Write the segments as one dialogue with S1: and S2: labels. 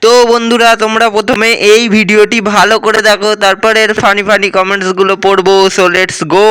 S1: তো বন্ধুরা, তোমরা প্রথমে এই ভিডিওটি ভালো করে দেখো, তারপরে এর ফানি ফানি কমেন্টস গুলো পড়বো। So let's go.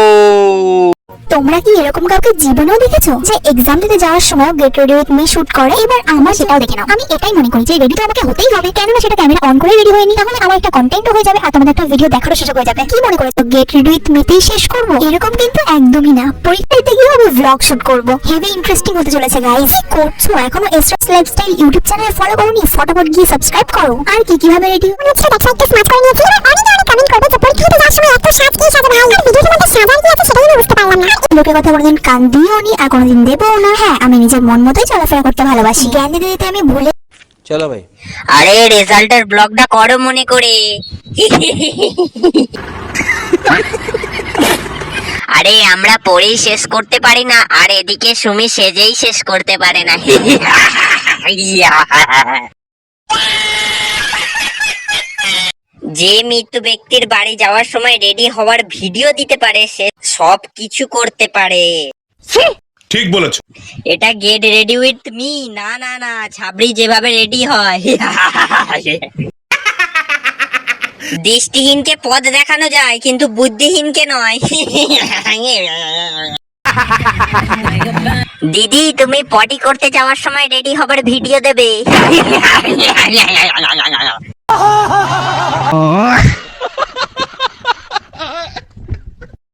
S2: তোমরা কি এরকম কাউকে জীবনেও দেখেছো যে এক্সাম দিতে যাওয়ার সময় get ready with me shoot করে? এবার আমার সেটাও দেখে নাও। আমি এটাই মনে করি যে রেডি তো আমাকে হতেই হবে, কেননা সেটা ক্যামেরা অন করে রেডি হয়নি, তাহলে আমার একটা কন্টেন্টও হয়ে যাবে আর তোমাদের একটা ভিডিও দেখারও শেষ হয়ে যাবে। কি মনে করেছো গেট রেডি উইথ মিতেই শেষ করবো? এরকম কিন্তু একদমই না। পরীক্ষা দিতে গিয়ে আমি ভ্লগ শুট করবো। হেভি ইন্টারেস্টিং হতে চলেছে গাইস। কি করছো? এখনো এসরাস লাইফস্টাইল ইউটিউব চ্যানেল ফলো করোনি? ফটাফট গিয়ে সাবস্ক্রাইব করো। আর কি কিভাবে রেডি হচ্ছে ওয়েবসাইটে স্মার্ট করে নিয়েছি। অনেকে অনেক কমেন্ট করবে যে পরীক্ষা দিতে যাওয়ার সময় এত সাজ কি সাজে ভাই, আর ভিডিওর মধ্যে সাজার কি আছে সেটাই আমি বুঝতে পারলাম না। লোকের কথা কোনোদিন কান দিও নি আর কোনোদিন দেবও না। হ্যাঁ, আমি নিজের মন মতোই চলাফেরা করতে ভালোবাসি। জ্ঞান দিতে দিতে আমি ভুলে
S3: চলো ভাই।
S4: আরে রেজাল্টের ব্লগটা করো মনে করে। আরে আমরা পড়েই শেষ করতে পারি না, আর এদিকে সুমি সেজেই শেষ করতে পারে না। যে মৃত্যু ব্যক্তির বাড়ি যাওয়ার সময় রেডি হওয়ার ভিডিও দিতে পারে, সে সব কিছু করতে পারে।
S5: ঠিক বলেছো।
S4: এটা গেট রেডি উইথ মি। না না না, ছাবড়ি যেভাবে রেডি হয়। দৃষ্টিহীনকে পথ দেখানো যায়, কিন্তু বুদ্ধিহীনকে নয়। দিদি, তুমি পটি করতে যাওয়ার সময় রেডি হবার ভিডিও দেবে।